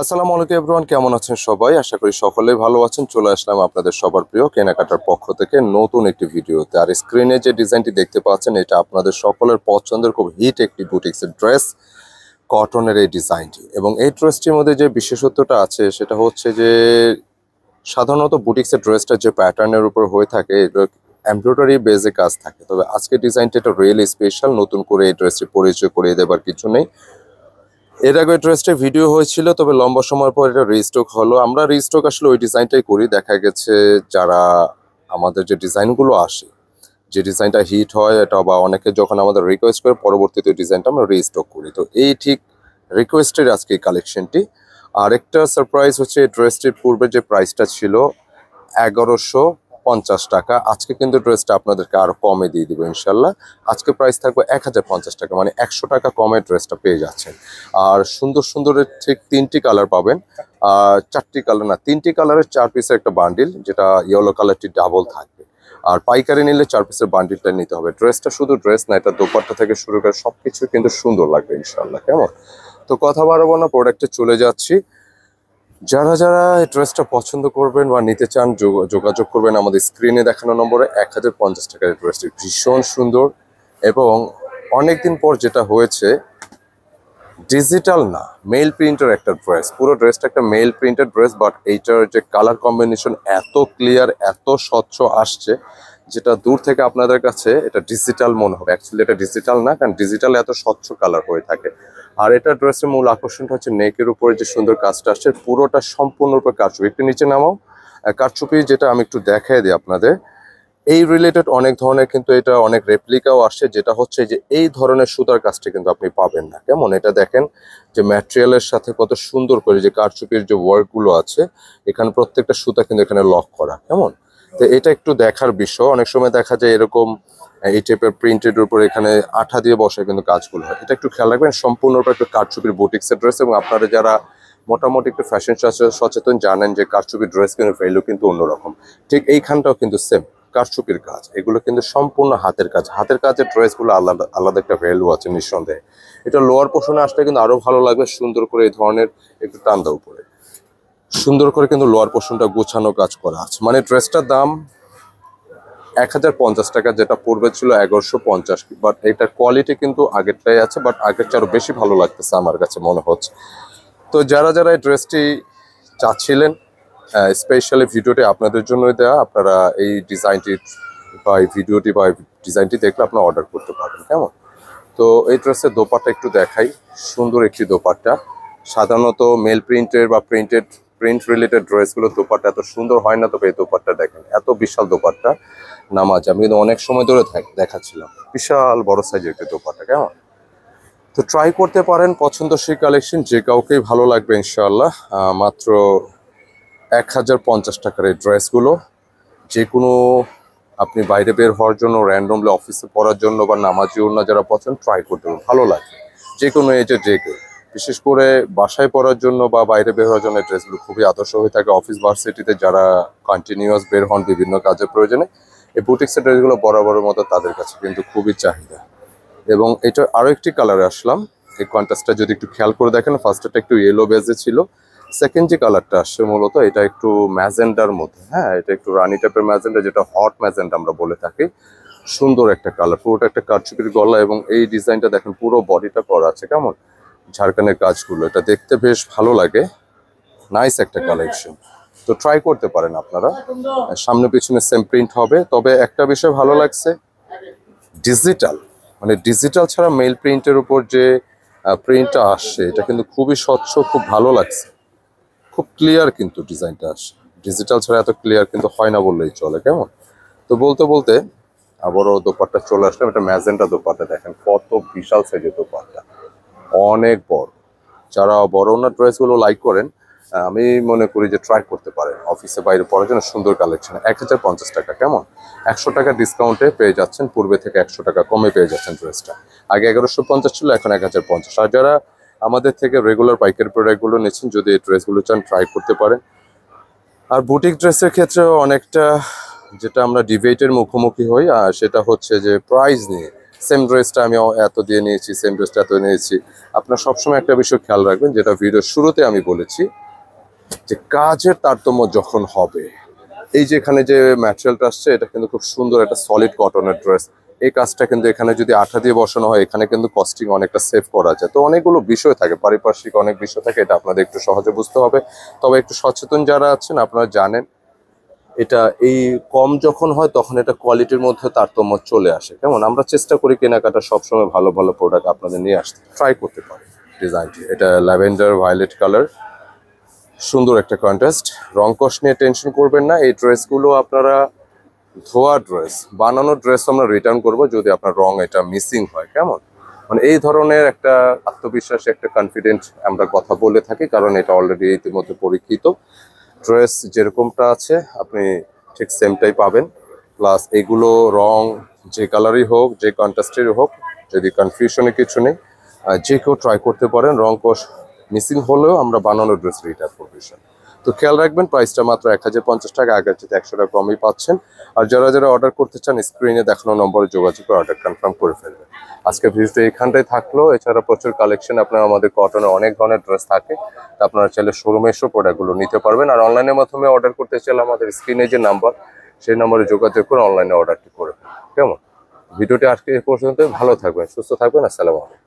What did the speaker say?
আসসালামু আলাইকুম এভরিওয়ান, কেমন আছেন সবাই? আশা করি সকলেই ভালো আছেন। চলে আসলাম আপনাদের সবার প্রিয় কেনাকাটার পক্ষ থেকে নতুন একটি ভিডিওতে। আর স্ক্রিনে যে ডিজাইনটি দেখতে পাচ্ছেন এটা আপনাদের সকলের পছন্দের খুব হিট একটি বুটিক্সের ড্রেস, কটনের এই ডিজাইনটি। এবং এই ড্রেসটির মধ্যে যে বিশেষত্বটা আছে সেটা হচ্ছে যে সাধারণত বুটিক্সের ড্রেসটা যে প্যাটার্নের উপর হয়ে থাকে এটা এমব্রয়ডারি বেজে কাজ থাকে, তবে আজকে ডিজাইনটা এটা রিয়েলি স্পেশাল। নতুন করে এই ড্রেসটি পরিচয় করিয়ে দেবার কিছু নেই। এর আগে ড্রেসটা ভিডিও হয়েছিল, তবে লম্বা সময় পর এটা রিস্টক হলো। আমরা রিস্টক আসলে ওই ডিজাইনটাই করি। দেখা গেছে যারা আমাদের যে ডিজাইনগুলো আসে, যে ডিজাইনটা হিট হয় এটা বা অনেকে যখন আমাদের রিকোয়েস্ট করে পরবর্তীতে ডিজাইনটা আমরা রিস্টক করি। তো এই ঠিক রিকোয়েস্টের আজকে এই কালেকশনটি। আর একটা সারপ্রাইজ হচ্ছে এই ড্রেসটির পূর্বে যে প্রাইসটা ছিল 1150 টাকা, আজকে কিন্তু ড্রেসটা আপনাদেরকে আরো কমে দিয়ে দিব ইনশাল্লাহ। আজকে প্রাইস থাকবে 1050 টাকা, মানে 100 টাকা কমে ড্রেসটা পেয়ে যাচ্ছেন। আর সুন্দর সুন্দরের ঠিক 3টি কালার পাবেন, আর 4টি কালার না 3টি কালারের 4 পিসের একটা বান্ডিল, যেটা ইয়েলো কালারটি ডাবল থাকবে। আর পাইকারি নিলে 4 পিসের বান্ডিলটা নিতে হবে। ড্রেসটা শুধু ড্রেস না, এটা দোপাট্টা থেকে শুরু করে সবকিছু কিন্তু সুন্দর লাগবে ইনশাল্লাহ। কেমন? তো কথা বাড়াবো না, প্রোডাক্টে চলে যাচ্ছি। যারা যারা এই ড্রেসটা পছন্দ করবেন বা নিতে চান যোগাযোগ করবেন আমাদের স্ক্রিনে দেখানো নম্বরে। 1050 টাকার এই ড্রেসটি ভীষণ সুন্দর এবং অনেকদিন পর যেটা হয়েছে, ডিজিটাল না মেল প্রিন্টের একটা ড্রেস। পুরো ড্রেসটা একটা মেল প্রিন্টেড ড্রেস, বাট এইটার যে কালার কম্বিনেশন এত ক্লিয়ার, এত স্বচ্ছ আসছে, যেটা দূর থেকে আপনাদের কাছে এটা ডিজিটাল মনে হবে। অ্যাকচুয়ালি এটা ডিজিটাল না, কারণ ডিজিটাল এত স্বচ্ছ কালার হয়ে থাকে। আর এটা ড্রেসের মূল আকর্ষণটা হচ্ছে নেকের উপরে যে সুন্দর কাজটা আসছে, পুরোটা সম্পূর্ণরূপে কারচুপি। একটু নিচে নামাও। কারচুপি যেটা আমি একটু দেখাই দিই আপনাদের। এই রিলেটেড অনেক ধরনের কিন্তু এটা অনেক রেপ্লিকাও আসছে, যেটা হচ্ছে যে এই ধরনের সুতার কাজটা কিন্তু আপনি পাবেন না। কেমন? এটা দেখেন যে ম্যাটেরিয়ালের সাথে কত সুন্দর করে যে কারচুপির যে ওয়ার্কগুলো আছে, এখানে প্রত্যেকটা সুতা কিন্তু এখানে লক করা। কেমন? তো এটা একটু দেখার বিষয়। অনেক সময় দেখা যায় এরকম এই টাইপের প্রিন্টেড উপর এখানে আঠা দিয়ে বসে কিন্তু কাজগুলো হয়। এটা একটু খেয়াল রাখবেন, সম্পূর্ণটা একটু কারচুপির বুটিক্সের ড্রেস। এবং আপনারা যারা মোটামুটি একটু ফ্যাশন সচেতন জানেন যে কারচুপির ড্রেস কিন্তু ভ্যালু কিন্তু অন্যরকম। ঠিক এইখানটাও কিন্তু সেম কারচুপির কাজ। এগুলো কিন্তু সম্পূর্ণ হাতের কাজ। হাতের কাজের ড্রেসগুলো আলাদা আলাদা একটা ভ্যালু আছে নিঃসন্দেহে। এটা লোয়ার পোর্শনে আসলে কিন্তু আরো ভালো লাগবে। সুন্দর করে এই ধরনের একটু টান দাও উপরে, সুন্দর করে কিন্তু লোয়ার পোর্শনটা গোছানো কাজ করা আছে। মানে ড্রেসটার দাম 1050 টাকা, যেটা পূর্বে ছিল 1150। বাট এটার কোয়ালিটি কিন্তু আগেরটাই আছে, বাট আগের চেয়ে আরো বেশি ভালো লাগতেছে আমার কাছে মনে হচ্ছে। তো যারা যারা এই ড্রেসটি চাচ্ছিলেন, স্পেশালি ভিডিওটি আপনাদের জন্যই দেওয়া। আপনারা এই ডিজাইনটি বা এই ভিডিওটি বা ডিজাইনটি দেখলে আপনারা অর্ডার করতে পারবেন। কেমন? তো এই ড্রেসের দোপাট্টা একটু দেখাই। সুন্দর একটি দোপাট্টা। সাধারণত মেল প্রিন্টের বা প্রিন্ট রিলেটেড ড্রেসগুলো দোপাট্টা এত সুন্দর হয় না, তবে এই দোপাট্টা দেখেন, এত বিশাল দোপাট্টা নামাজ। আমি কিন্তু অনেক সময় ধরে দেখাচ্ছিলাম, বিশাল বড় সাইজের একটি দোপাট্টা। কেমন? তো ট্রাই করতে পারেন পছন্দসই কালেকশন, যে কাউকেই ভালো লাগবে ইনশাআল্লাহ। মাত্র 1050 টাকার এই ড্রেসগুলো যে কোনো আপনি বাইরে বের হওয়ার জন্য, র্যান্ডমলি অফিসে পড়ার জন্য বা নামাজি ওড়না যারা পছন্দ ট্রাই করতে পারেন, ভালো লাগবে যে কোনো এজে যে কেউ। বিশেষ করে বাসায় পড়ার জন্য বা বাইরে বের হওয়ার জন্য এই ড্রেসগুলো খুবই আদর্শ হয়ে থাকে। অফিস ভার্সিটিতে যারা কন্টিনিউয়াস বের হন বিভিন্ন কাজের প্রয়োজনে, এই বুটিক্সের ড্রেসগুলো বরাবরের মতো তাদের কাছে কিন্তু খুবই চাহিদা। এবং এটা আরো একটি কালারে আসলাম। এই কন্ট্রাস্টটা যদি একটু খেয়াল করে দেখেন, ফার্স্টটা একটু ইয়েলো বেজে ছিল, সেকেন্ড যে কালারটা আসছে মূলত এটা একটু ম্যাজেন্ডার মধ্যে। হ্যাঁ, এটা একটু রানি টাইপের ম্যাজেন্ডা, যেটা হট ম্যাজেন্ডা আমরা বলে থাকি। সুন্দর একটা কালার, পুরোটা একটা কারচুপির গলা। এবং এই ডিজাইনটা দেখেন পুরো বডিটা করা আছে। কেমন? ঝাড়খানের কাজগুলো, এটা দেখতে বেশ ভালো লাগে। নাইস একটা কালেকশন। তো ট্রাই করতে পারেন আপনারা। সামনে পিছনে সেম প্রিন্ট হবে, তবে একটা বিষয় ভালো লাগছে, ডিজিটাল, মানে ডিজিটাল ছাড়া মেল প্রিন্টের উপর যে প্রিন্টটা আসছে এটা কিন্তু খুবই স্বচ্ছ, খুব ভালো লাগছে, খুব ক্লিয়ার কিন্তু ডিজাইনটা আসে। ডিজিটাল ছাড়া এত ক্লিয়ার কিন্তু হয় না বললেই চলে। কেমন? তো বলতে বলতে আবারও দোপাট্টা চলে আসলাম। এটা ম্যাজেন্টা দোপাট্টা, দেখেন কত বিশাল সাইজের দোপাট্টা, অনেক বড়। যারা বড় ওনার ড্রেসগুলো লাইক করেন, আমি মনে করি যে ট্রাই করতে পারেন অফিসে বাইরে পড়ার জন্য। সুন্দর কালেকশন। 1050 টাকা। কেমন? 100 টাকা ডিসকাউন্টে পেয়ে যাচ্ছেন, পূর্বে থেকে 100 টাকা কমে পেয়ে যাচ্ছেন ড্রেসটা। আগে 1150 ছিল, এখন 1050। আর যারা আমাদের থেকে রেগুলার পাইকারি প্রোডাক্টগুলো নিচ্ছেন, যদি এই ড্রেসগুলো চান ট্রাই করতে পারেন। আর বুটিক ড্রেসের ক্ষেত্রেও অনেকটা যেটা আমরা ডিবেটের মুখোমুখি হই, আর সেটা হচ্ছে যে প্রাইস নিয়ে। সেম ড্রেসটা আমি এত দিয়ে নিয়েছি, সেম ড্রেসটা এত নিয়েছি। আপনার সবসময় একটা বিষয় খেয়াল রাখবেন, যেটা ভিডিওর শুরুতে আমি বলেছি, যে কাজের তারতম্য যখন হবে, এই যে এখানে যে ম্যাটেরিয়ালটা আসছে এটা কিন্তু খুব সুন্দর একটা সলিড কটনের ড্রেস। এই কাজটা কিন্তু এখানে যদি আঠা দিয়ে বসানো হয়, এখানে কিন্তু কস্টিং অনেকটা সেভ করা যায়। তো অনেকগুলো বিষয় থাকে, পারিপার্শ্বিক অনেক বিষয় থাকে, এটা আপনাদের একটু সহজে বুঝতে হবে। তবে একটু সচেতন যারা আছেন আপনারা জানেন, এটা এই কম যখন হয় তখন এটা কোয়ালিটির মধ্যে তারতম্য চলে আসে। কেমন, আমরা চেষ্টা করি কেনাকাটা সবসময় ভালো ভালো প্রোডাক্ট আপনাদের নিয়ে আসতে, ট্রাই করতে পারি। ডিজাইনটি এটা ল্যাভেন্ডার ভায়োলেট কালার, সুন্দর একটা কন্ট্রাস্ট। রং কস নিয়ে টেনশন করবেন না, এই ড্রেসগুলো আপনারা ধোয়া ড্রেস, বানানো ড্রেস আমরা রিটার্ন করব যদি আপনার রং এটা মিসিং হয়। কেমন, মানে এই ধরনের একটা আত্মবিশ্বাস, একটা কনফিডেন্ট আমরা কথা বলে থাকি, কারণ এটা অলরেডি ইতিমধ্যে পরীক্ষিত। ড্রেস যেরকমটা আছে আপনি ঠিক সেমটাই পাবেন। প্লাস এগুলো রং যে কালারই হোক, যে কন্ট্রাস্টেরই হোক, যদি কনফিউশনে কিছু নেই, যে কেউ ট্রাই করতে পারেন। রং কোশ মিসিং হলেও আমরা বানানো ড্রেস রিটার্ন করবো। তো খেয়াল রাখবেন, প্রাইসটা মাত্র 1050 টাকা, আগের চেয়ে 100 টাকা কমই পাচ্ছেন। আর যারা যারা অর্ডার করতে চান স্ক্রিনে দেখানো নম্বরে যোগাযোগ করে অর্ডার কনফার্ম করে ফেলবেন। আজকে ভিডিওটা এখানটাই থাকলো। এছাড়া প্রচুর কালেকশন, আপনার আমাদের কটনের অনেক ধরনের ড্রেস থাকে, আপনারা চাইলে শোরুমে এসেও প্রোডাক্টগুলো নিতে পারবেন। আর অনলাইনের মাধ্যমে অর্ডার করতে চাইলে আমাদের স্ক্রিনে যে নাম্বার, সেই নম্বরে যোগাযোগ করে অনলাইনে অর্ডারটি করে ফেলবেন। কেমন, ভিডিওটি আজকে এই পর্যন্ত। ভালো থাকবেন, সুস্থ থাকবেন, আসসালামু আলাইকুম।